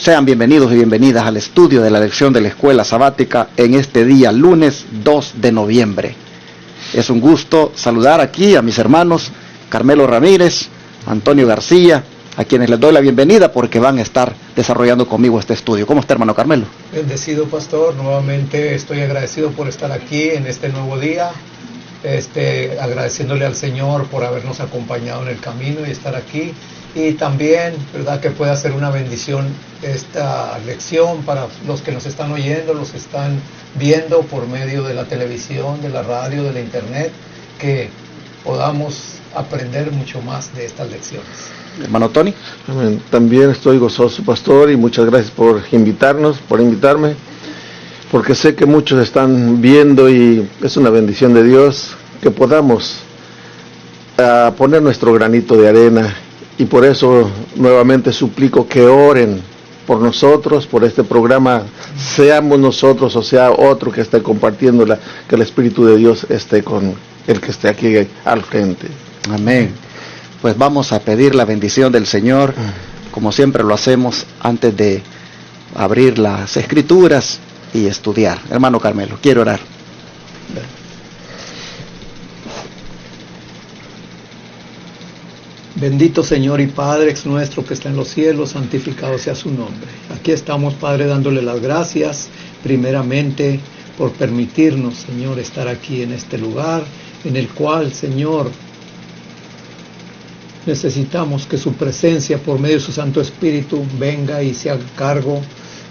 Sean bienvenidos y bienvenidas al estudio de la lección de la Escuela Sabática en este día, lunes 2 de noviembre. Es un gusto saludar aquí a mis hermanos Carmelo Ramírez, Antonio García, a quienes les doy la bienvenida porque van a estar desarrollando conmigo este estudio. ¿Cómo está, hermano Carmelo? Bendecido, pastor. Nuevamente estoy agradecido por estar aquí en este nuevo día. Agradeciéndole al Señor por habernos acompañado en el camino y estar aquí. Y también, ¿verdad?, que pueda ser una bendición esta lección para los que nos están oyendo, los que están viendo por medio de la televisión, de la radio, de la internet, que podamos aprender mucho más de estas lecciones. Hermano Tony. Amén. También estoy gozoso, pastor, y muchas gracias por invitarme, porque sé que muchos están viendo y es una bendición de Dios que podamos poner nuestro granito de arena. Y por eso nuevamente suplico que oren por nosotros, por este programa, seamos nosotros o sea otro que esté compartiéndola, que el Espíritu de Dios esté con el que esté aquí al frente. Amén. Pues vamos a pedir la bendición del Señor, como siempre lo hacemos antes de abrir las Escrituras y estudiar. Hermano Carmelo, quiero orar. Bendito Señor y Padre ex nuestro que está en los cielos, santificado sea su nombre. Aquí estamos, Padre, dándole las gracias, primeramente, por permitirnos, Señor, estar aquí en este lugar, en el cual, Señor, necesitamos que su presencia, por medio de su Santo Espíritu, venga y se haga cargo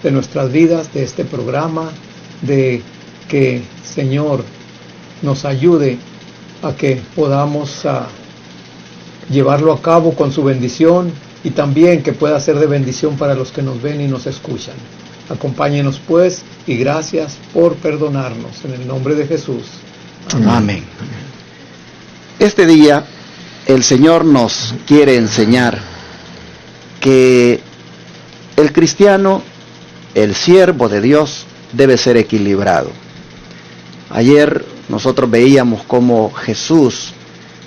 de nuestras vidas, de este programa, de que, Señor, nos ayude a que podamos llevarlo a cabo con su bendición y también que pueda ser de bendición para los que nos ven y nos escuchan. Acompáñenos pues y gracias por perdonarnos en el nombre de Jesús. Amén. Amén. Este día el Señor nos quiere enseñar que el cristiano, el siervo de Dios, debe ser equilibrado. Ayer nosotros veíamos cómo Jesús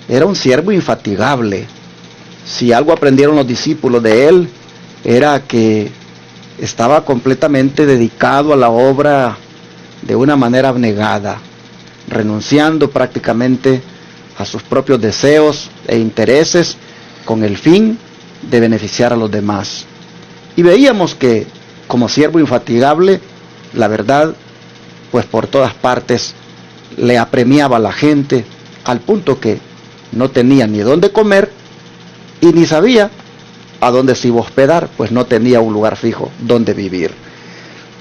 era un siervo infatigable. Si algo aprendieron los discípulos de él, era que estaba completamente dedicado a la obra de una manera abnegada, renunciando prácticamente a sus propios deseos e intereses con el fin de beneficiar a los demás. Y veíamos que como siervo infatigable, la verdad, pues por todas partes le apremiaba a la gente, al punto que no tenía ni dónde comer y ni sabía a dónde se iba a hospedar, pues no tenía un lugar fijo donde vivir.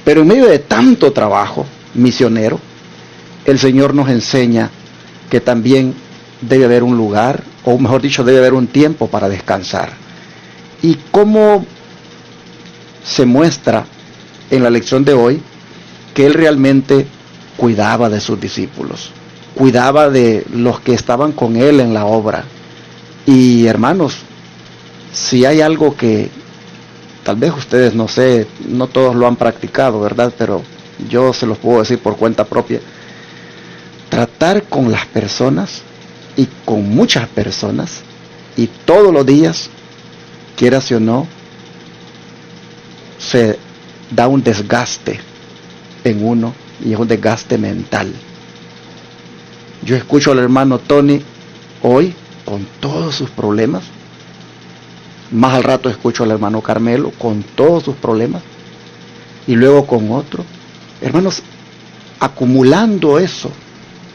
Pero en medio de tanto trabajo misionero, el Señor nos enseña que también debe haber un lugar, o mejor dicho, debe haber un tiempo para descansar. ¿Y cómo se muestra en la lección de hoy que Él realmente cuidaba de sus discípulos? Cuidaba de los que estaban con Él en la obra. Y hermanos, si hay algo que tal vez ustedes, no sé, no todos lo han practicado, ¿verdad? Pero yo se los puedo decir por cuenta propia. Tratar con las personas y con muchas personas y todos los días, quieras o no, se da un desgaste en uno y es un desgaste mental. Yo escucho al hermano Tony hoy con todos sus problemas. Más al rato escucho al hermano Carmelo con todos sus problemas. Y luego con otro. Hermanos, acumulando eso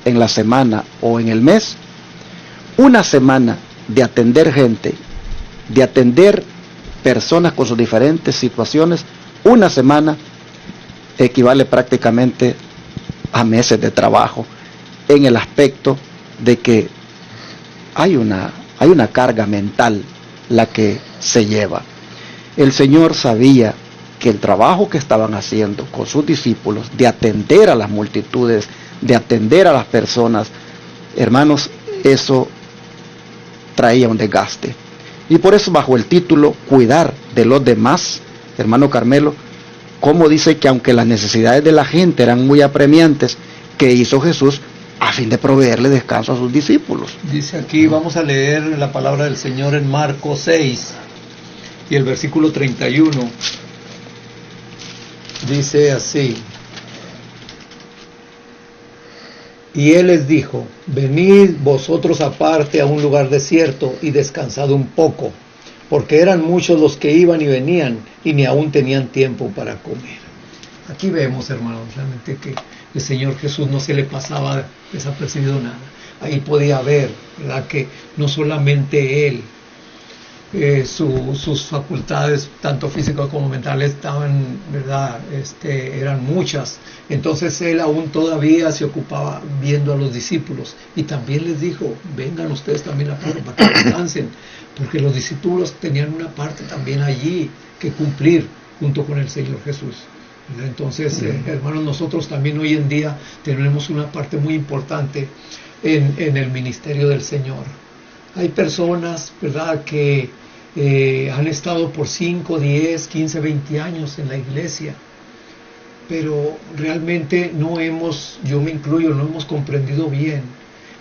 en la semana o en el mes, una semana de atender gente, de atender personas con sus diferentes situaciones, una semana equivale prácticamente a meses de trabajo, en el aspecto de que hay una carga mental la que se lleva. El Señor sabía que el trabajo que estaban haciendo con sus discípulos, de atender a las multitudes, de atender a las personas, hermanos, eso traía un desgaste. Y por eso, bajo el título Cuidar de los demás, hermano Carmelo, como dice que aunque las necesidades de la gente eran muy apremiantes, ¿qué hizo Jesús a fin de proveerle descanso a sus discípulos? Dice aquí, vamos a leer la palabra del Señor en Marcos 6 y el versículo 31. Dice así: y él les dijo: venid vosotros aparte a un lugar desierto y descansad un poco, porque eran muchos los que iban y venían y ni aún tenían tiempo para comer. Aquí vemos, hermanos, realmente que el Señor Jesús no se le pasaba desapercibido nada. Ahí podía ver, ¿verdad?, que no solamente él, sus facultades, tanto físicas como mentales, estaban, ¿verdad?, eran muchas. Entonces él aún todavía se ocupaba viendo a los discípulos, y también les dijo: vengan ustedes también aparte para que descansen, porque los discípulos tenían una parte también allí que cumplir junto con el Señor Jesús. Entonces, hermanos, nosotros también hoy en día tenemos una parte muy importante en el ministerio del Señor. Hay personas, ¿verdad?, que han estado por 5, 10, 15, 20 años en la iglesia, pero realmente yo me incluyo, no hemos comprendido bien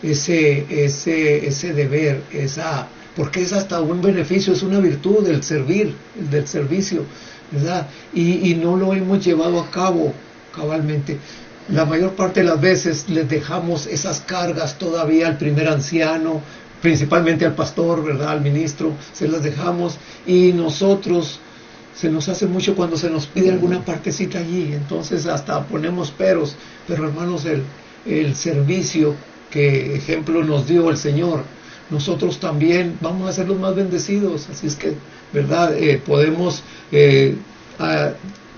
ese deber, porque es hasta un beneficio, es una virtud del servir, del servicio, ¿verdad? Y no lo hemos llevado a cabo cabalmente. La mayor parte de las veces les dejamos esas cargas todavía al primer anciano, principalmente al pastor, ¿verdad?, al ministro, se las dejamos, y nosotros se nos hace mucho cuando se nos pide alguna partecita allí, entonces hasta ponemos peros. Pero hermanos, el servicio que ejemplo nos dio el Señor, nosotros también vamos a ser los más bendecidos. Así es que, ¿verdad?, podemos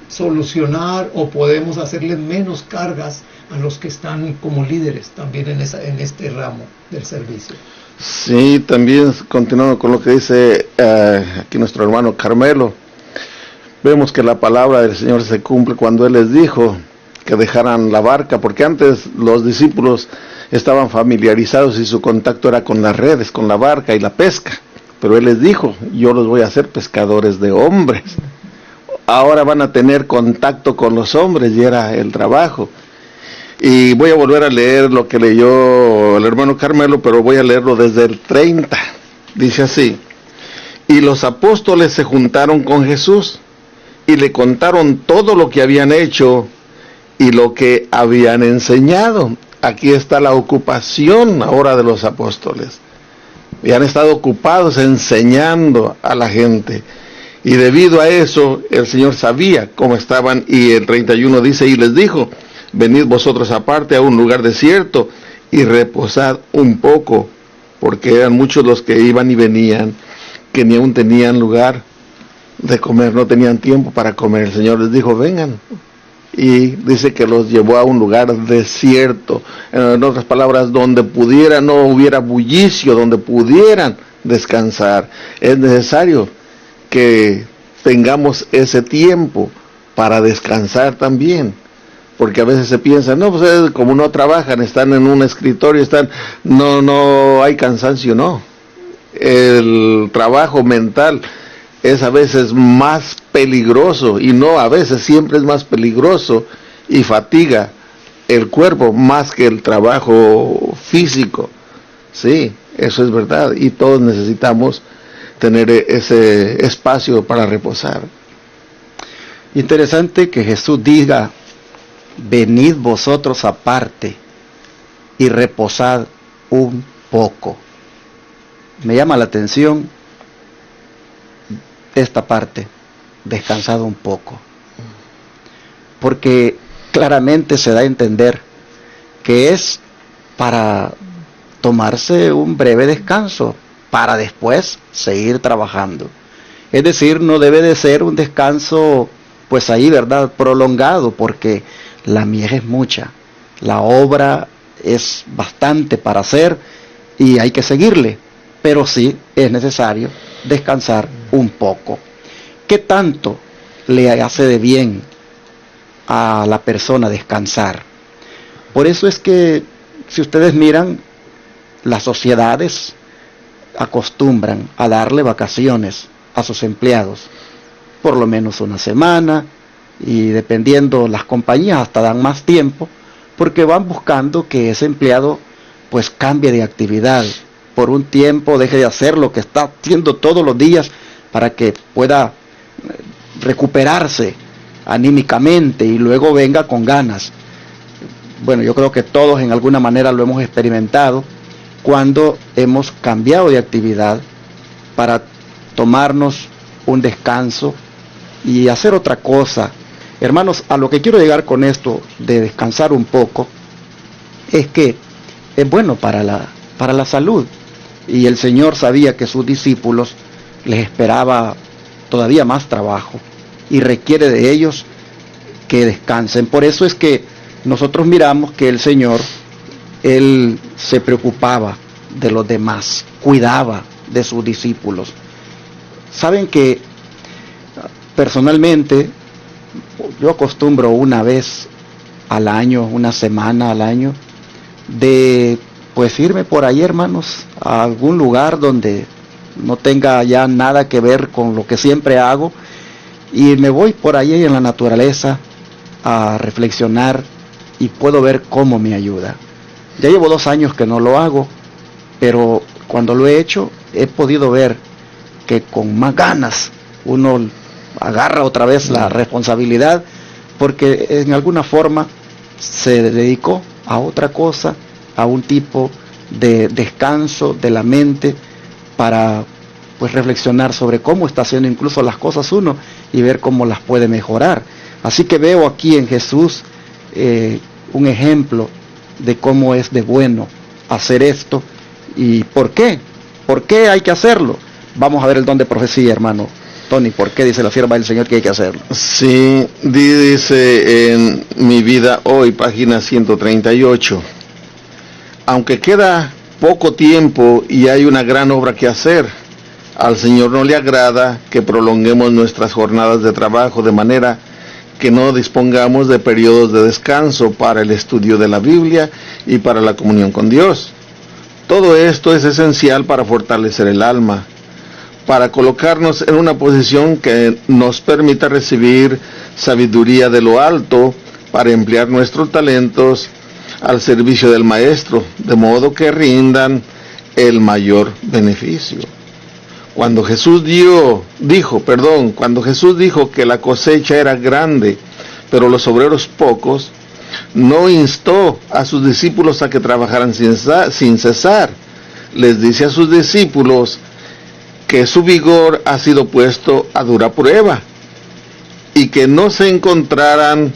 solucionar o podemos hacerle menos cargas a los que están como líderes también en este ramo del servicio. Sí, también continuando con lo que dice aquí nuestro hermano Carmelo, vemos que la palabra del Señor se cumple cuando Él les dijo que dejaran la barca, porque antes los discípulos estaban familiarizados y su contacto era con las redes, con la barca y la pesca, pero Él les dijo: yo los voy a hacer pescadores de hombres. Ahora van a tener contacto con los hombres, y era el trabajo. Y voy a volver a leer lo que leyó el hermano Carmelo, pero voy a leerlo desde el 30. Dice así: y los apóstoles se juntaron con Jesús y le contaron todo lo que habían hecho y lo que habían enseñado. Aquí está la ocupación ahora de los apóstoles. Habían estado ocupados enseñando a la gente, y debido a eso el Señor sabía cómo estaban. Y el 31 dice: y les dijo: venid vosotros aparte a un lugar desierto y reposad un poco, porque eran muchos los que iban y venían, que ni aún tenían lugar de comer, no tenían tiempo para comer. El Señor les dijo: vengan. Y dice que los llevó a un lugar desierto, en otras palabras, donde no hubiera bullicio, donde pudieran descansar. Es necesario que tengamos ese tiempo para descansar también, porque a veces se piensa: no, pues como no trabajan, están en un escritorio, no hay cansancio. No, el trabajo mental es a veces más peligroso, y no a veces, siempre es más peligroso, y fatiga el cuerpo más que el trabajo físico. Sí, eso es verdad, y todos necesitamos tener ese espacio para reposar. Interesante que Jesús diga: venid vosotros aparte y reposad un poco. Me llama la atención esta parte: descansad un poco, porque claramente se da a entender que es para tomarse un breve descanso para después seguir trabajando. Es decir, no debe de ser un descanso, pues ahí, ¿verdad?, prolongado, porque la mies es mucha, la obra es bastante para hacer y hay que seguirle, pero sí es necesario descansar un poco. ¿Qué tanto le hace de bien a la persona descansar? Por eso es que, si ustedes miran, las sociedades acostumbran a darle vacaciones a sus empleados, por lo menos una semana, y dependiendo las compañías hasta dan más tiempo, porque van buscando que ese empleado pues cambie de actividad, por un tiempo deje de hacer lo que está haciendo todos los días, para que pueda recuperarse anímicamente y luego venga con ganas. Bueno, yo creo que todos en alguna manera lo hemos experimentado cuando hemos cambiado de actividad para tomarnos un descanso y hacer otra cosa. Hermanos, a lo que quiero llegar con esto de descansar un poco es que es bueno para la salud, y el Señor sabía que sus discípulos les esperaba todavía más trabajo y requiere de ellos que descansen. Por eso es que nosotros miramos que el Señor, Él se preocupaba de los demás, cuidaba de sus discípulos. Saben que personalmente yo acostumbro una vez al año, una semana al año, de pues irme por ahí, hermanos, a algún lugar donde no tenga ya nada que ver con lo que siempre hago, y me voy por ahí en la naturaleza a reflexionar y puedo ver cómo me ayuda. Ya llevo 2 años que no lo hago, pero cuando lo he hecho he podido ver que con más ganas uno agarra otra vez la responsabilidad, porque en alguna forma se dedicó a otra cosa, a un tipo de descanso de la mente para pues reflexionar sobre cómo está haciendo incluso las cosas uno y ver cómo las puede mejorar. Así que veo aquí en Jesús un ejemplo de cómo es de bueno hacer esto y por qué hay que hacerlo. Vamos a ver el don de profecía, hermano Tony. ¿Por qué dice la sierva del Señor que hay que hacerlo? Sí, dice en Mi Vida Hoy, página 138. Aunque queda poco tiempo y hay una gran obra que hacer, al Señor no le agrada que prolonguemos nuestras jornadas de trabajo de manera que no dispongamos de periodos de descanso para el estudio de la Biblia y para la comunión con Dios. Todo esto es esencial para fortalecer el alma, para colocarnos en una posición que nos permita recibir sabiduría de lo alto, para emplear nuestros talentos al servicio del Maestro, de modo que rindan el mayor beneficio. Cuando Jesús dijo que la cosecha era grande, pero los obreros pocos, no instó a sus discípulos a que trabajaran sin cesar. Les dice a sus discípulos que su vigor ha sido puesto a dura prueba y que no se encontrarán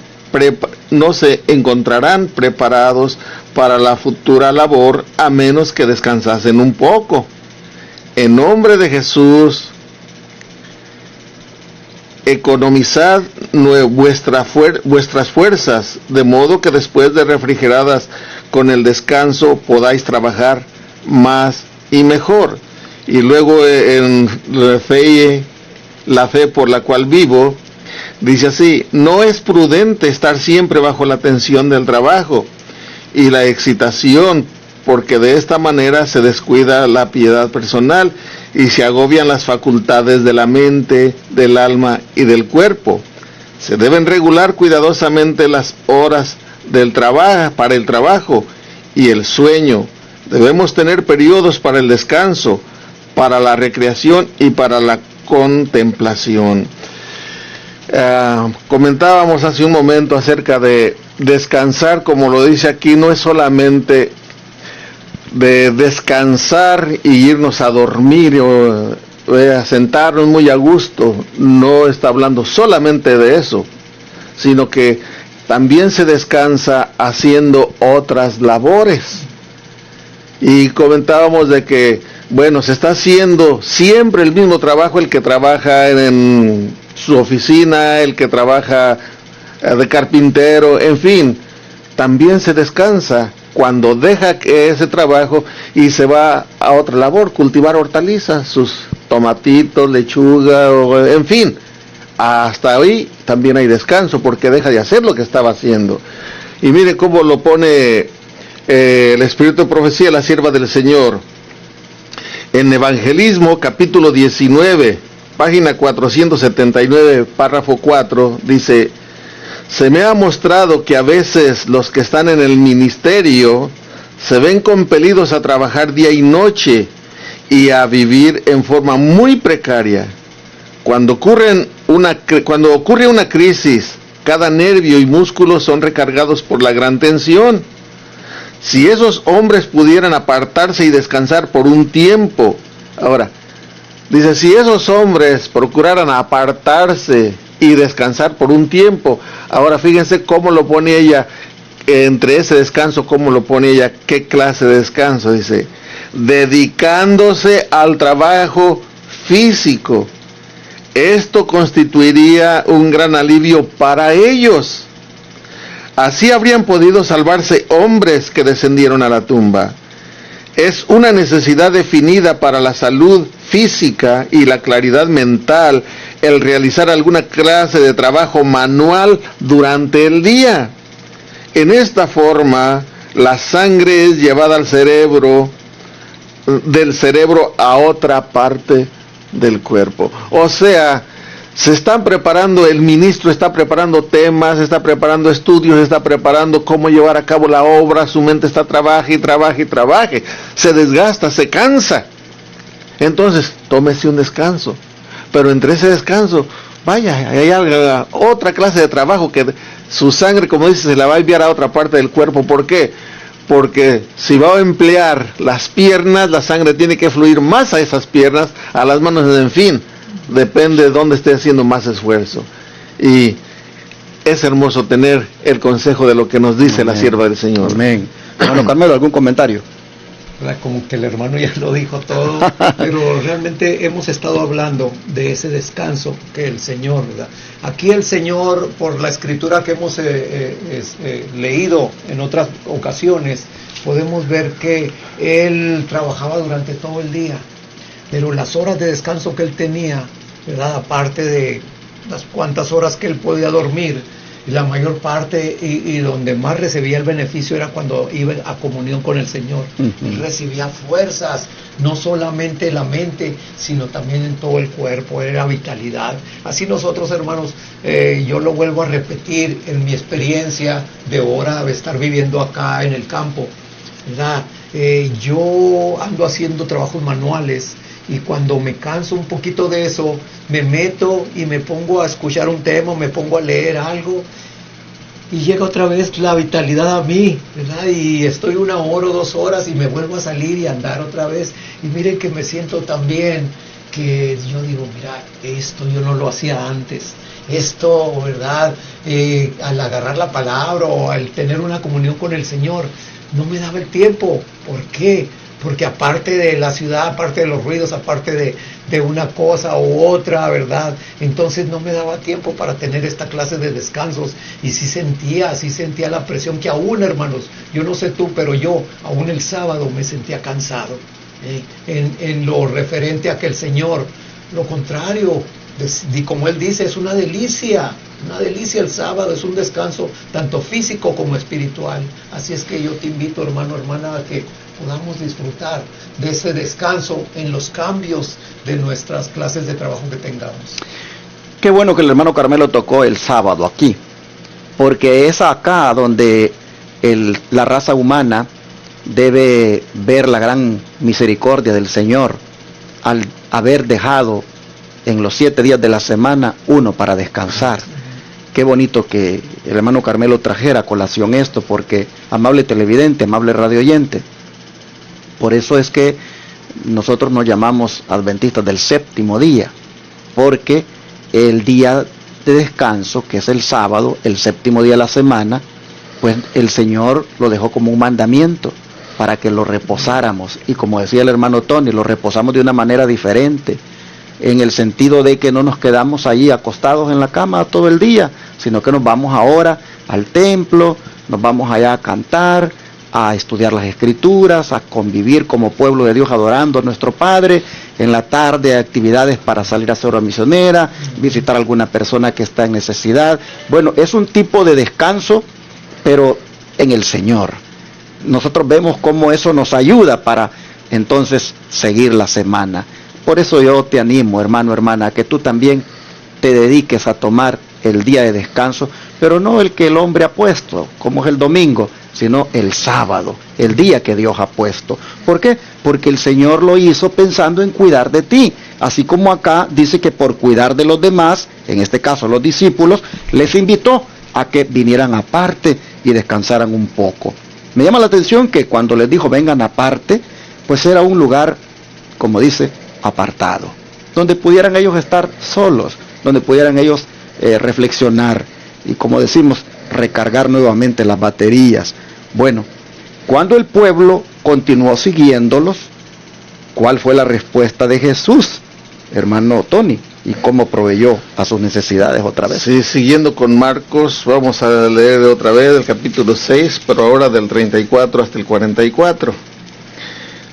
preparados para la futura labor a menos que descansasen un poco. En nombre de Jesús, economizad vuestras fuerzas, de modo que después de refrigeradas con el descanso podáis trabajar más y mejor. Y luego en la fe por la cual vivo, dice así: no es prudente estar siempre bajo la tensión del trabajo y la excitación, porque de esta manera se descuida la piedad personal y se agobian las facultades de la mente, del alma y del cuerpo. Se deben regular cuidadosamente las horas para el trabajo y el sueño. Debemos tener periodos para el descanso, para la recreación y para la contemplación. Comentábamos hace un momento acerca de descansar, como lo dice aquí, no es solamente de descansar y irnos a dormir o a sentarnos muy a gusto. No está hablando solamente de eso, sino que también se descansa haciendo otras labores. Y comentábamos de que, bueno, se está haciendo siempre el mismo trabajo, el que trabaja en su oficina, el que trabaja de carpintero, en fin, también se descansa cuando deja ese trabajo y se va a otra labor, cultivar hortalizas, sus tomatitos, lechuga, en fin, hasta ahí también hay descanso, porque deja de hacer lo que estaba haciendo. Y mire cómo lo pone el Espíritu de Profecía, la sierva del Señor, en Evangelismo, capítulo 19, página 479, párrafo 4, dice: se me ha mostrado que a veces los que están en el ministerio se ven compelidos a trabajar día y noche y a vivir en forma muy precaria. Cuando ocurren cuando ocurre una crisis, cada nervio y músculo son recargados por la gran tensión. Si esos hombres pudieran apartarse y descansar por un tiempo, ahora, dice, si esos hombres procuraran apartarse y descansar por un tiempo, ahora fíjense cómo lo pone ella, entre ese descanso, cómo lo pone ella, qué clase de descanso, dice, dedicándose al trabajo físico. Esto constituiría un gran alivio para ellos. Así habrían podido salvarse hombres que descendieron a la tumba. Es una necesidad definida para la salud física y la claridad mental el realizar alguna clase de trabajo manual durante el día. En esta forma, la sangre es llevada al cerebro, del cerebro a otra parte del cuerpo. O sea, se están preparando, el ministro está preparando temas, está preparando estudios, está preparando cómo llevar a cabo la obra, su mente está trabaje, se desgasta, se cansa. Entonces, tómese un descanso, pero entre ese descanso, vaya, hay otra clase de trabajo que su sangre, como dice, se la va a enviar a otra parte del cuerpo. ¿Por qué? Porque si va a emplear las piernas, la sangre tiene que fluir más a esas piernas, a las manos, en fin, depende de dónde esté haciendo más esfuerzo. Y es hermoso tener el consejo de lo que nos dice la sierva del Señor. Amén. Hermano Carmelo, ¿algún comentario? Como que el hermano ya lo dijo todo, pero realmente hemos estado hablando de ese descanso que el Señor, ¿verdad? Aquí el Señor, por la escritura que hemos leído en otras ocasiones, podemos ver que Él trabajaba durante todo el día, pero las horas de descanso que Él tenía, ¿verdad? Aparte de las cuantas horas que Él podía dormir, la mayor parte y donde más recibía el beneficio era cuando iba a comunión con el Señor. Él recibía fuerzas, no solamente la mente, sino también en todo el cuerpo, era vitalidad. Así nosotros, hermanos, yo lo vuelvo a repetir en mi experiencia de hora de estar viviendo acá en el campo, ¿verdad? Yo ando haciendo trabajos manuales, y cuando me canso un poquito de eso, me meto y me pongo a escuchar un tema, me pongo a leer algo, y llega otra vez la vitalidad a mí, ¿verdad? Y estoy 1 hora o 2 horas y me vuelvo a salir y andar otra vez, y miren que me siento tan bien, que yo digo, mira, esto yo no lo hacía antes, esto, ¿verdad? Al agarrar la palabra o al tener una comunión con el Señor, no me daba el tiempo. ¿Por qué? Porque aparte de la ciudad, aparte de los ruidos, aparte de una cosa u otra, ¿verdad? Entonces no me daba tiempo para tener esta clase de descansos, y sí sentía la presión que aún, hermanos, yo no sé tú, pero yo aún el sábado me sentía cansado, en lo referente a que el Señor, lo contrario, como Él dice, es una delicia el sábado, es un descanso tanto físico como espiritual. Así es que yo te invito, hermano, hermana, a que podamos disfrutar de ese descanso en los cambios de nuestras clases de trabajo que tengamos. Qué bueno que el hermano Carmelo tocó el sábado aquí, porque es acá donde la raza humana debe ver la gran misericordia del Señor al haber dejado en los 7 días de la semana uno para descansar. Qué bonito que el hermano Carmelo trajera a colación esto, porque, amable televidente, amable radio oyente, por eso es que nosotros nos llamamos adventistas del 7º día, porque el día de descanso, que es el sábado, el 7º día de la semana, pues el Señor lo dejó como un mandamiento para que lo reposáramos. Y como decía el hermano Tony, lo reposamos de una manera diferente, en el sentido de que no nos quedamos allí acostados en la cama todo el día, sino que nos vamos ahora al templo, nos vamos allá a cantar, a estudiar las escrituras, a convivir como pueblo de Dios adorando a nuestro Padre. En la tarde actividades para salir a hacer obra misionera, visitar a alguna persona que está en necesidad. Bueno, es un tipo de descanso, pero en el Señor. Nosotros vemos cómo eso nos ayuda para entonces seguir la semana. Por eso yo te animo, hermano, hermana, a que tú también te dediques a tomar el día de descanso, pero no el que el hombre ha puesto, como es el domingo. sino el sábado, el día que Dios ha puesto. ¿Por qué? Porque el Señor lo hizo pensando en cuidar de ti. Así como acá dice que por cuidar de los demás, en este caso los discípulos, les invitó a que vinieran aparte y descansaran un poco. Me llama la atención que cuando les dijo vengan aparte, pues era un lugar, como dice, apartado, donde pudieran ellos estar solos, donde pudieran ellos reflexionar y, como decimos, recargar nuevamente las baterías. Bueno, cuando el pueblo continuó siguiéndolos, ¿cuál fue la respuesta de Jesús, hermano Tony? ¿Y cómo proveyó a sus necesidades otra vez? Sí, siguiendo con Marcos, vamos a leer otra vez el capítulo 6, pero ahora del 34 hasta el 44.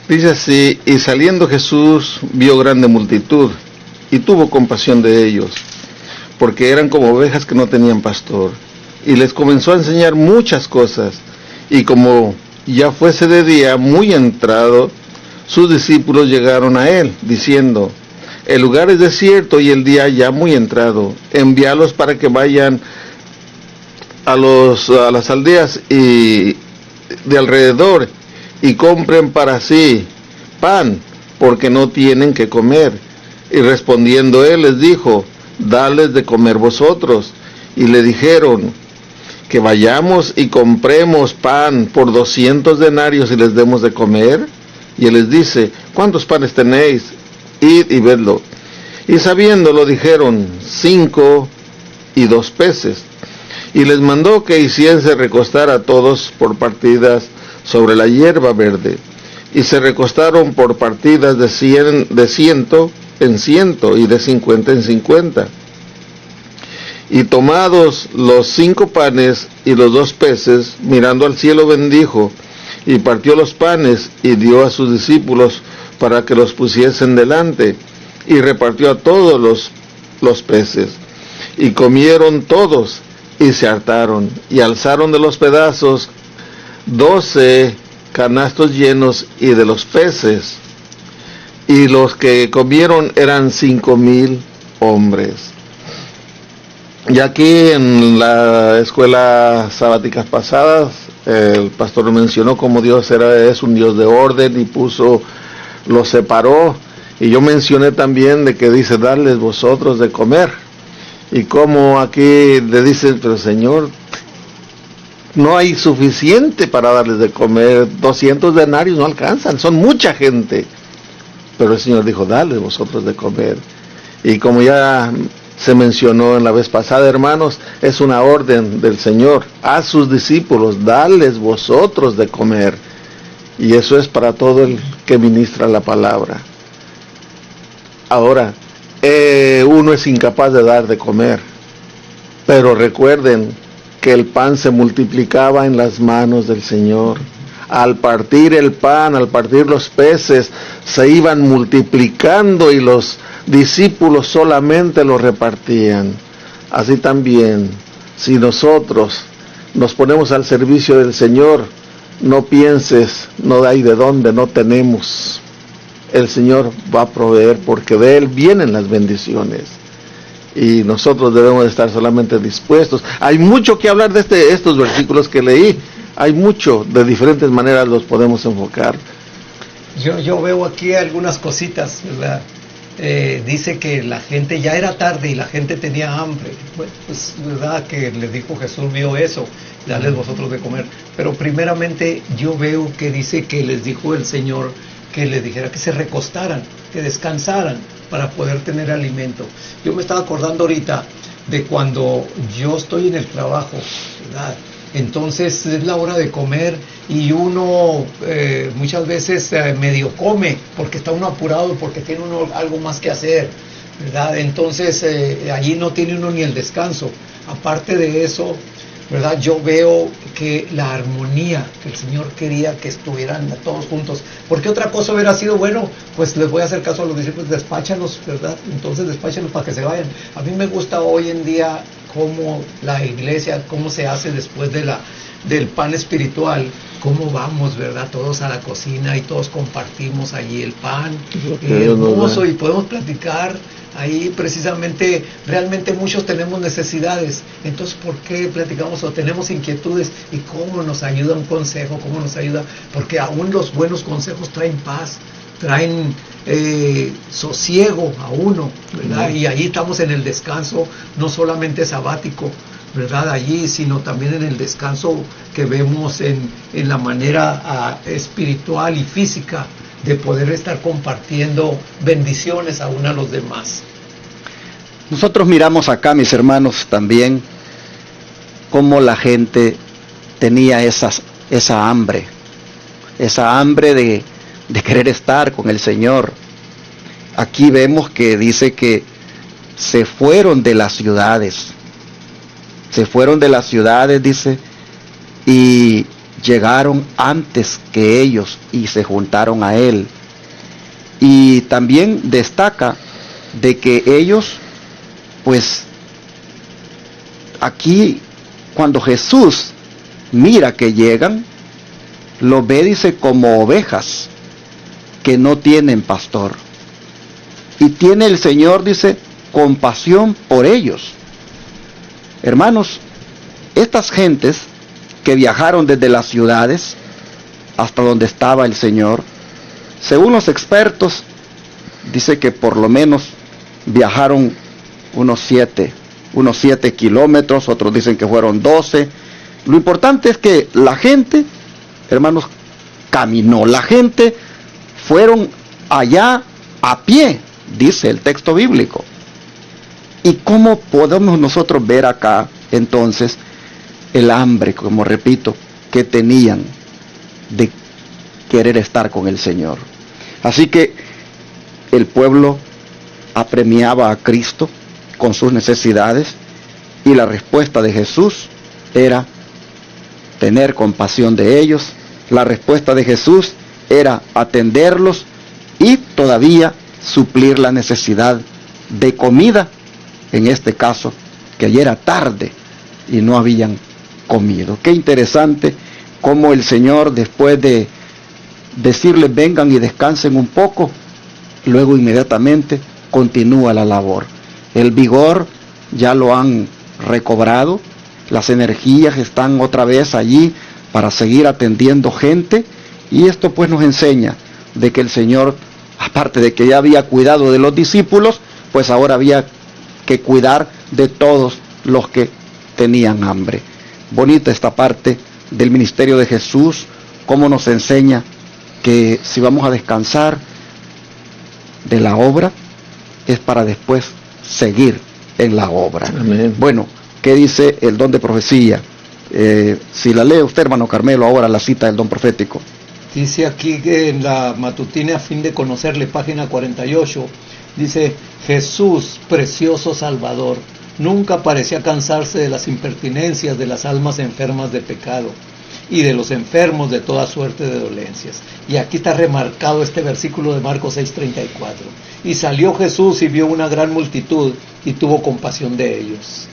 Dice así: y saliendo Jesús vio grande multitud, y tuvo compasión de ellos, porque eran como ovejas que no tenían pastor, y les comenzó a enseñar muchas cosas. Y como ya fuese de día muy entrado, sus discípulos llegaron a él, diciendo: el lugar es desierto y el día ya muy entrado, envíalos para que vayan a las aldeas y de alrededor y compren para sí pan, porque no tienen que comer. Y respondiendo él les dijo: dadles de comer vosotros. Y le dijeron: que vayamos y compremos pan por 200 denarios y les demos de comer. Y él les dice: ¿cuántos panes tenéis? Id y vedlo. Y sabiéndolo dijeron: 5 y 2 peces. Y les mandó que hiciese recostar a todos por partidas sobre la hierba verde. Y se recostaron por partidas de 100 en 100 y de 50 en 50. Y tomados los 5 panes y los 2 peces, mirando al cielo bendijo, y partió los panes y dio a sus discípulos para que los pusiesen delante, y repartió a todos los peces. Y comieron todos, y se hartaron, y alzaron de los pedazos 12 canastos llenos, y de los peces, y los que comieron eran 5,000 hombres. Y aquí en la escuela sabáticas pasadas, el pastor mencionó cómo Dios es un Dios de orden y los separó. Y yo mencioné también de que dice: darles vosotros de comer. Y como aquí le dicen: pero Señor, no hay suficiente para darles de comer, 200 denarios no alcanzan, son mucha gente. Pero el Señor dijo: darles vosotros de comer. Y como ya se mencionó en la vez pasada, hermanos, es una orden del Señor a sus discípulos: darles vosotros de comer. Y eso es para todo el que ministra la palabra. Ahora, uno es incapaz de dar de comer, pero recuerden que el pan se multiplicaba en las manos del Señor. Al partir el pan, al partir los peces, se iban multiplicando y los discípulos solamente lo repartían. Así también, si nosotros nos ponemos al servicio del Señor, no pienses: no hay de dónde, no tenemos. El Señor va a proveer, porque de Él vienen las bendiciones. Y nosotros debemos estar solamente dispuestos. Hay mucho que hablar de estos versículos que leí. Hay mucho, de diferentes maneras los podemos enfocar. Yo veo aquí algunas cositas, ¿verdad? Dice que la gente, ya era tarde y la gente tenía hambre. Bueno, pues verdad que les dijo Jesús, vio eso: darles vosotros de comer. Pero primeramente yo veo que dice que les dijo el Señor que les dijera que se recostaran, que descansaran para poder tener alimento. Yo me estaba acordando ahorita de cuando yo estoy en el trabajo, ¿verdad? Entonces es la hora de comer y uno muchas veces medio come porque está uno apurado, porque tiene uno algo más que hacer, ¿verdad? Entonces allí no tiene uno ni el descanso. Aparte de eso, ¿verdad? Yo veo que la armonía que el Señor quería que estuvieran todos juntos, porque otra cosa hubiera sido: bueno, pues les voy a hacer caso a los discípulos, despáchalos, ¿verdad? Entonces despáchalos para que se vayan. A mí me gusta hoy en día cómo la iglesia, cómo se hace después del pan espiritual, cómo vamos, ¿verdad? Todos a la cocina y todos compartimos allí el pan, hermoso, y podemos platicar ahí precisamente. Realmente muchos tenemos necesidades, entonces ¿por qué platicamos o tenemos inquietudes? ¿Y cómo nos ayuda un consejo? ¿Cómo nos ayuda? Porque aún los buenos consejos traen paz, traen sosiego a uno, ¿verdad? Y allí estamos en el descanso, no solamente sabático, ¿verdad? Allí, sino también en el descanso que vemos en la manera espiritual y física de poder estar compartiendo bendiciones aún a los demás. Nosotros miramos acá, mis hermanos, también cómo la gente tenía esa hambre de querer estar con el Señor. Aquí vemos que dice que se fueron de las ciudades, dice, y llegaron antes que ellos y se juntaron a Él. Y también destaca de que ellos, pues, aquí cuando Jesús mira que llegan, lo ve, dice, como ovejas que no tienen pastor. Y tiene el Señor, dice, compasión por ellos. Hermanos, estas gentes que viajaron desde las ciudades hasta donde estaba el Señor, según los expertos, dice que por lo menos viajaron unos 7 kilómetros, otros dicen que fueron 12. Lo importante es que la gente, hermanos, caminó. La gente fueron allá a pie, dice el texto bíblico. ¿Y cómo podemos nosotros ver acá entonces el hambre, como repito, que tenían de querer estar con el Señor? Así que el pueblo apremiaba a Cristo con sus necesidades, y la respuesta de Jesús era tener compasión de ellos. La respuesta de Jesús era atenderlos y todavía suplir la necesidad de comida, en este caso, que ya era tarde y no habían comido. Qué interesante cómo el Señor, después de decirles vengan y descansen un poco, luego inmediatamente continúa la labor. El vigor ya lo han recobrado, las energías están otra vez allí para seguir atendiendo gente, y esto pues nos enseña de que el Señor, aparte de que ya había cuidado de los discípulos, pues ahora había que cuidar de todos los que tenían hambre. Bonita esta parte del ministerio de Jesús, cómo nos enseña que si vamos a descansar de la obra, es para después seguir en la obra. Amén. Bueno, ¿qué dice el don de profecía? Si la lee usted, hermano Carmelo, ahora la cita del don profético. Dice aquí que en la matutina, a fin de conocerle, página 48, dice: Jesús, precioso Salvador, nunca parecía cansarse de las impertinencias de las almas enfermas de pecado y de los enfermos de toda suerte de dolencias. Y aquí está remarcado este versículo de Marcos 6:34. Y salió Jesús y vio una gran multitud y tuvo compasión de ellos.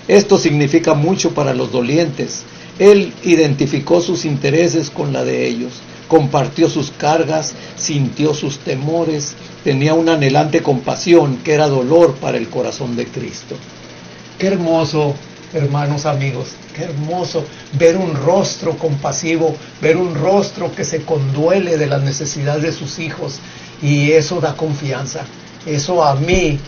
Esto significa mucho para los dolientes. Él identificó sus intereses con la de ellos, compartió sus cargas, sintió sus temores, tenía una anhelante compasión que era dolor para el corazón de Cristo. Qué hermoso, hermanos, amigos, qué hermoso ver un rostro compasivo, ver un rostro que se conduele de las necesidades de sus hijos, y eso da confianza. Eso a mí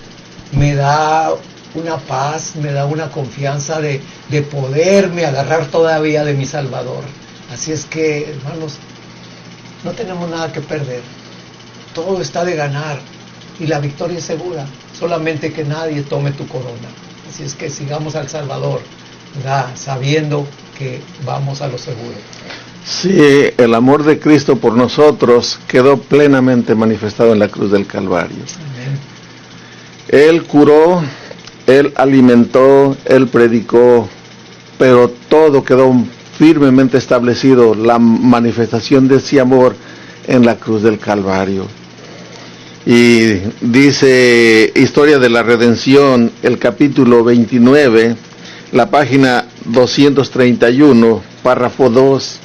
me da una paz, me da una confianza de poderme agarrar todavía de mi Salvador. Así es que, hermanos, no tenemos nada que perder, todo está de ganar y la victoria es segura, solamente que nadie tome tu corona. Así es que sigamos al Salvador, ¿verdad?, sabiendo que vamos a lo seguro. Sí, el amor de Cristo por nosotros quedó plenamente manifestado en la cruz del Calvario. Amén. Él curó, Él alimentó, Él predicó, pero todo quedó firmemente establecido, la manifestación de ese amor en la cruz del Calvario. Y dice Historia de la Redención, el capítulo 29, la página 231, párrafo 2.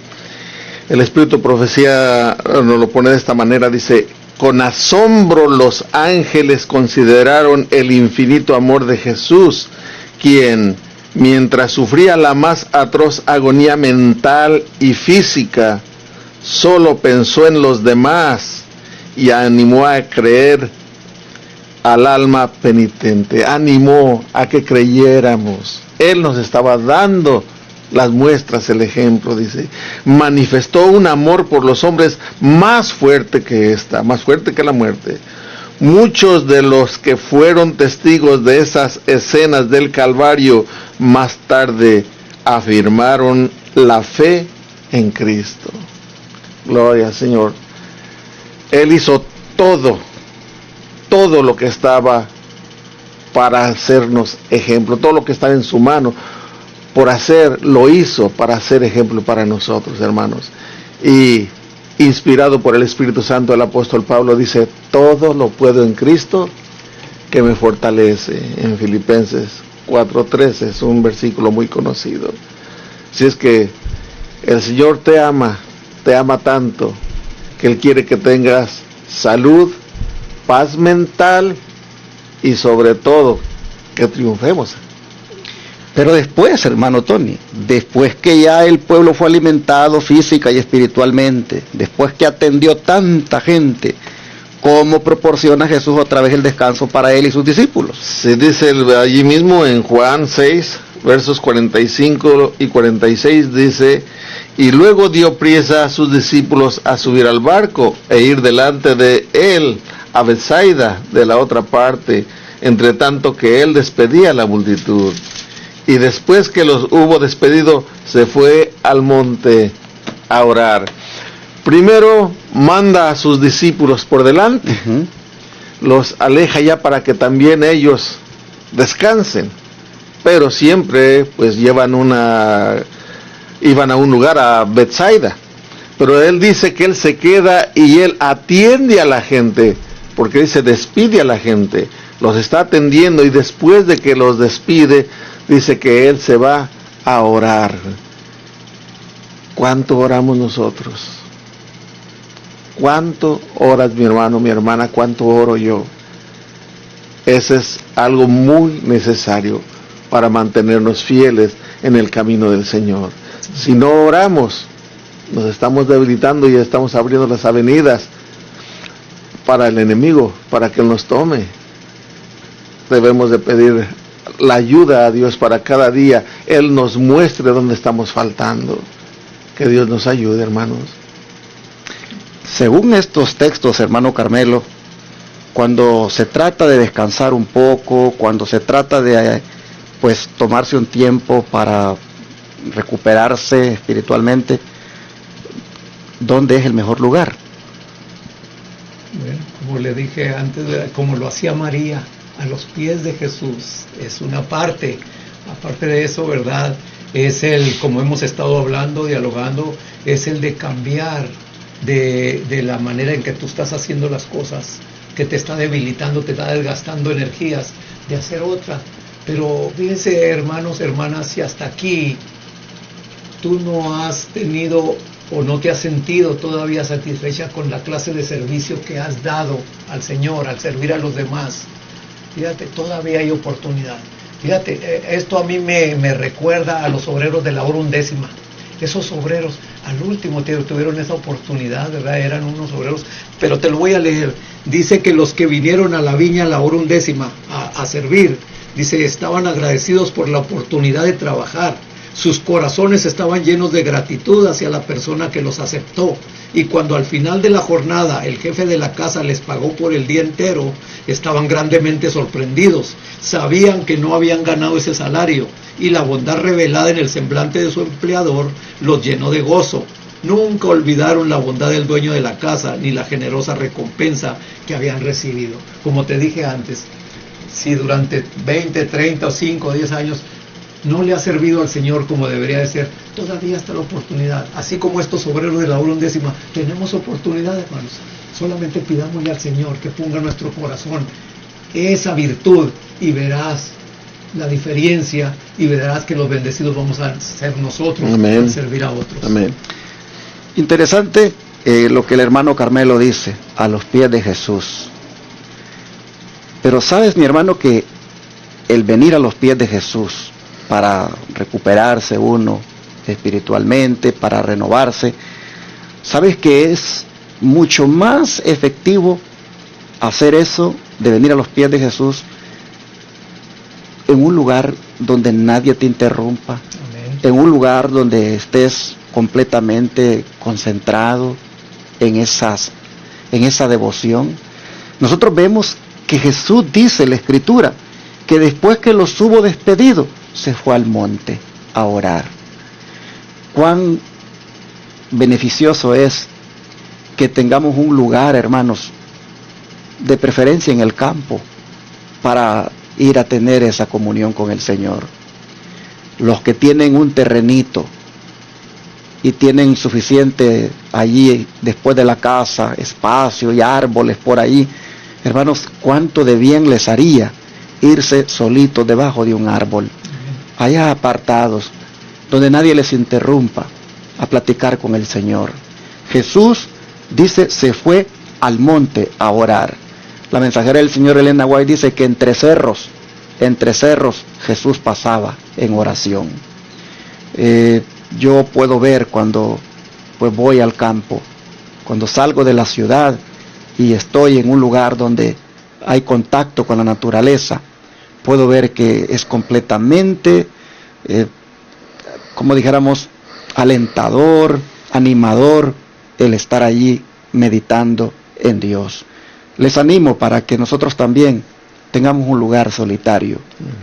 El Espíritu de Profecía nos lo pone de esta manera, dice: con asombro los ángeles consideraron el infinito amor de Jesús, quien, mientras sufría la más atroz agonía mental y física, solo pensó en los demás y animó a creer al alma penitente, animó a que creyéramos. Él nos estaba dando las muestras, el ejemplo, dice. Manifestó un amor por los hombres más fuerte que esta, más fuerte que la muerte. Muchos de los que fueron testigos de esas escenas del Calvario más tarde afirmaron la fe en Cristo. Gloria al Señor. Él hizo todo lo que estaba para hacernos ejemplo, todo lo que estaba en su mano por hacer, lo hizo para hacer ejemplo para nosotros, hermanos. Y inspirado por el Espíritu Santo, el apóstol Pablo dice: todo lo puedo en Cristo que me fortalece, en Filipenses 4:13, es un versículo muy conocido. Si es que el Señor te ama tanto, que Él quiere que tengas salud, paz mental y sobre todo que triunfemos. Pero después, hermano Tony, después que ya el pueblo fue alimentado física y espiritualmente, después que atendió tanta gente, ¿cómo proporciona Jesús otra vez el descanso para él y sus discípulos? Se dice allí mismo en Juan 6, versos 45 y 46, dice: y luego dio priesa a sus discípulos a subir al barco e ir delante de él a Betsaida, de la otra parte, entre tanto que él despedía a la multitud. Y después que los hubo despedido, se fue al monte a orar. Primero manda a sus discípulos por delante, los aleja ya para que también ellos descansen, pero siempre pues iban a un lugar, a Betsaida, pero él dice que él se queda y él atiende a la gente, porque dice despide a la gente, los está atendiendo, y después de que los despide, dice que él se va a orar. ¿Cuánto oramos nosotros? ¿Cuánto oras, mi hermano, mi hermana? ¿Cuánto oro yo? Ese es algo muy necesario para mantenernos fieles en el camino del Señor. Si no oramos, nos estamos debilitando y estamos abriendo las avenidas para el enemigo, para que Él nos tome. Debemos de pedir la ayuda a Dios para cada día Él nos muestre dónde estamos faltando. Que Dios nos ayude, hermanos. Según estos textos, hermano Carmelo, cuando se trata de descansar un poco, cuando se trata de pues tomarse un tiempo para recuperarse espiritualmente, ¿dónde es el mejor lugar? Bueno, como le dije antes, como lo hacía María, a los pies de Jesús, es una parte. Aparte de eso, ¿verdad? Es el, como hemos estado hablando, dialogando, es el de cambiar de la manera en que tú estás haciendo las cosas, que te está debilitando, te está desgastando energías, de hacer otra. Pero fíjense, hermanos, hermanas, si hasta aquí tú no has tenido o no te has sentido todavía satisfecha con la clase de servicio que has dado al Señor, al servir a los demás, fíjate, todavía hay oportunidad. Fíjate, esto a mí me recuerda a los obreros de la hora undécima. Esos obreros, al último tuvieron esa oportunidad, ¿verdad? Eran unos obreros, pero te lo voy a leer. Dice que los que vinieron a la viña a la hora undécima a servir, dice, estaban agradecidos por la oportunidad de trabajar. Sus corazones estaban llenos de gratitud hacia la persona que los aceptó. Y cuando al final de la jornada el jefe de la casa les pagó por el día entero, estaban grandemente sorprendidos. Sabían que no habían ganado ese salario, y la bondad revelada en el semblante de su empleador los llenó de gozo. Nunca olvidaron la bondad del dueño de la casa, ni la generosa recompensa que habían recibido. Como te dije antes, si durante 20, 30 o 5 o 10 años no le ha servido al Señor como debería de ser, todavía está la oportunidad. Así como estos obreros de la hora undécima, tenemos oportunidad, hermanos. Solamente pidámosle al Señor que ponga en nuestro corazón esa virtud y verás la diferencia y verás que los bendecidos vamos a ser nosotros. Amén. A servir a otros. Amén. Interesante lo que el hermano Carmelo dice, a los pies de Jesús. Pero sabes, mi hermano, que el venir a los pies de Jesús para recuperarse uno espiritualmente, para renovarse, sabes que es mucho más efectivo hacer eso, de venir a los pies de Jesús, en un lugar donde nadie te interrumpa. Amén. En un lugar donde estés completamente concentrado en esa devoción. Nosotros vemos que Jesús dice en la Escritura que después que los hubo despedido, se fue al monte a orar. Cuán beneficioso es que tengamos un lugar, hermanos, de preferencia en el campo, para ir a tener esa comunión con el Señor. Los que tienen un terrenito y tienen suficiente allí después de la casa, espacio y árboles por ahí, hermanos, cuánto de bien les haría irse solitos debajo de un árbol, allá apartados, donde nadie les interrumpa, a platicar con el Señor. Jesús dice, se fue al monte a orar. La mensajera del Señor Elena White dice que entre cerros Jesús pasaba en oración. Yo puedo ver cuando pues voy al campo, cuando salgo de la ciudad y estoy en un lugar donde hay contacto con la naturaleza, puedo ver que es completamente, como dijéramos, alentador, animador el estar allí meditando en Dios. Les animo para que nosotros también tengamos un lugar solitario.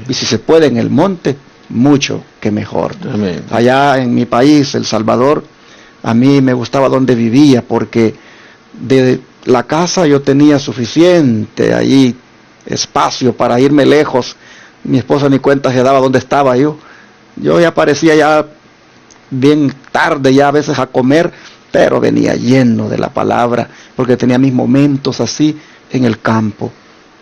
Y si se puede en el monte, mucho que mejor. Amén. Allá en mi país, El Salvador, a mí me gustaba donde vivía, porque de la casa yo tenía suficiente allí espacio para irme lejos. Mi esposa ni cuenta se daba dónde estaba yo. Yo ya aparecía ya bien tarde, ya a veces a comer, pero venía lleno de la palabra, porque tenía mis momentos así en el campo.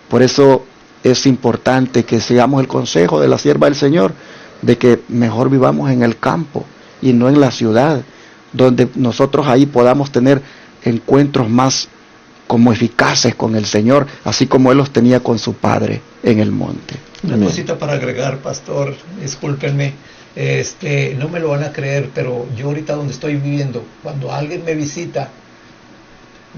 Por eso es importante que sigamos el consejo de la sierva del Señor, de que mejor vivamos en el campo y no en la ciudad, donde nosotros ahí podamos tener encuentros más como eficaces con el Señor, así como Él los tenía con su Padre en el monte. Una cosita para agregar, pastor, discúlpenme, no me lo van a creer, pero yo ahorita donde estoy viviendo, cuando alguien me visita,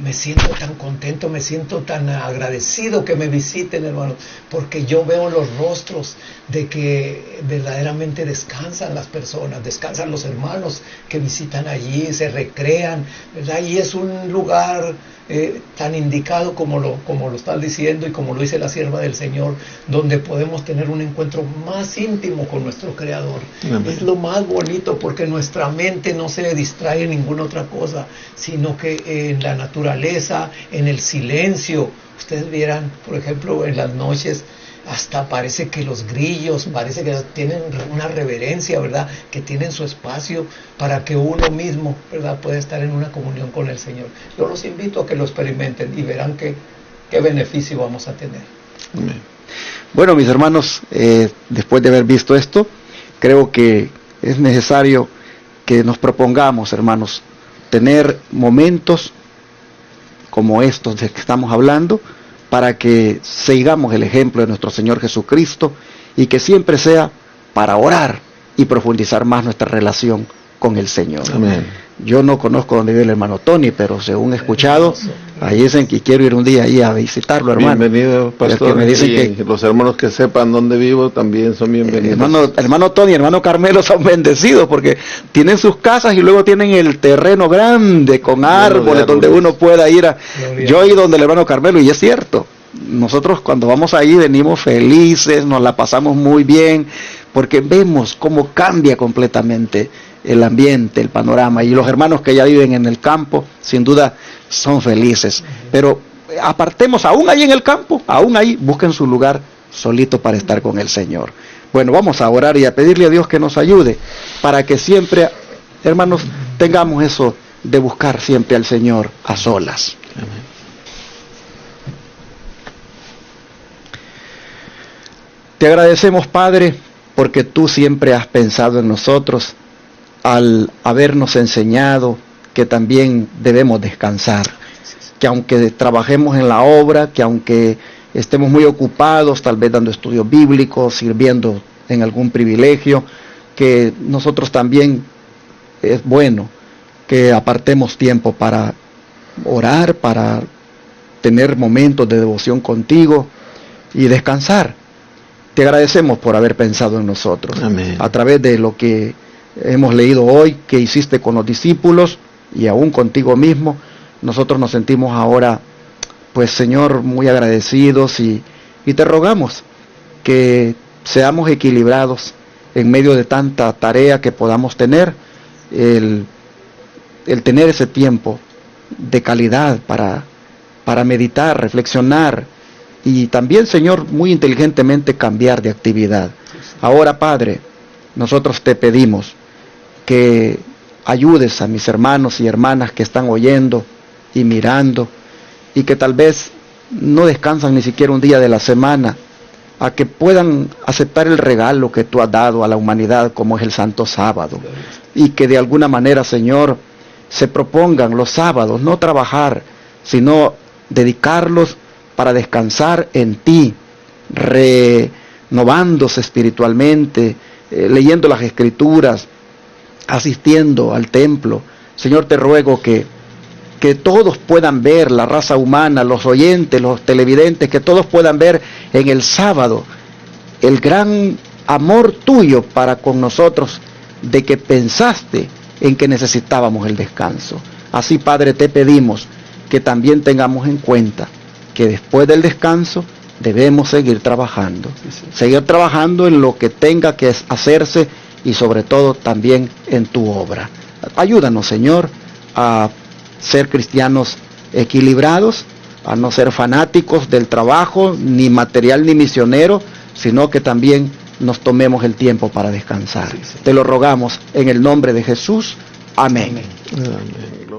me siento tan contento, me siento tan agradecido que me visiten, hermanos, porque yo veo los rostros de que verdaderamente descansan las personas, descansan los hermanos que visitan allí, se recrean, ¿verdad? Y es un lugar tan indicado como lo estás diciendo y como lo dice la sierva del Señor, donde podemos tener un encuentro más íntimo con nuestro Creador. Amén. Es lo más bonito, porque nuestra mente no se distrae en ninguna otra cosa, sino que en la naturaleza, en el silencio. Ustedes vieran, por ejemplo, en las noches, hasta parece que los grillos, parece que tienen una reverencia, ¿verdad? Que tienen su espacio para que uno mismo, ¿verdad?, pueda estar en una comunión con el Señor. Yo los invito a que lo experimenten y verán qué beneficio vamos a tener. Amén. Bueno, mis hermanos, después de haber visto esto, creo que es necesario que nos propongamos, hermanos, tener momentos como estos de que estamos hablando, para que sigamos el ejemplo de nuestro Señor Jesucristo, y que siempre sea para orar y profundizar más nuestra relación con el Señor. Amén. Yo no conozco dónde vive el hermano Tony, pero según he escuchado, ahí dicen que quiero ir un día ahí a visitarlo, hermano. Bienvenido, pastor. Me dicen y que los hermanos que sepan dónde vivo también son bienvenidos. Hermano Tony, hermano Carmelo son bendecidos, porque tienen sus casas y luego tienen el terreno grande con árboles donde uno pueda ir a... Yo he ido donde el hermano Carmelo y es cierto. Nosotros cuando vamos ahí venimos felices, nos la pasamos muy bien, porque vemos cómo cambia completamente el ambiente, el panorama, y los hermanos que ya viven en el campo, sin duda, son felices. Pero apartemos, aún ahí en el campo, aún ahí, busquen su lugar solito para estar con el Señor. Bueno, vamos a orar y a pedirle a Dios que nos ayude para que siempre, hermanos, tengamos eso de buscar siempre al Señor a solas. Amén. Te agradecemos, Padre, porque tú siempre has pensado en nosotros al habernos enseñado que también debemos descansar, que aunque trabajemos en la obra, que aunque estemos muy ocupados, tal vez dando estudios bíblicos, sirviendo en algún privilegio, que nosotros también es bueno que apartemos tiempo para orar, para tener momentos de devoción contigo y descansar. Te agradecemos por haber pensado en nosotros. Amén. A través de lo que hemos leído hoy, que hiciste con los discípulos y aún contigo mismo, nosotros nos sentimos ahora, pues Señor, muy agradecidos y te rogamos que seamos equilibrados en medio de tanta tarea que podamos tener, el tener ese tiempo de calidad para meditar, reflexionar y también, Señor, muy inteligentemente cambiar de actividad. Ahora, Padre, nosotros te pedimos que ayudes a mis hermanos y hermanas que están oyendo y mirando y que tal vez no descansan ni siquiera un día de la semana, a que puedan aceptar el regalo que tú has dado a la humanidad como es el Santo Sábado, y que de alguna manera, Señor, se propongan los sábados no trabajar, sino dedicarlos para descansar en ti, renovándose espiritualmente, leyendo las Escrituras, asistiendo al templo. Señor, te ruego que todos puedan ver, la raza humana, los oyentes, los televidentes, que todos puedan ver en el sábado el gran amor tuyo para con nosotros, de que pensaste en que necesitábamos el descanso. Así, Padre, te pedimos que también tengamos en cuenta que después del descanso debemos seguir trabajando, seguir trabajando en lo que tenga que hacerse y sobre todo también en tu obra. Ayúdanos, Señor, a ser cristianos equilibrados, a no ser fanáticos del trabajo, ni material ni misionero, sino que también nos tomemos el tiempo para descansar. Te lo rogamos en el nombre de Jesús. Amén. Amén.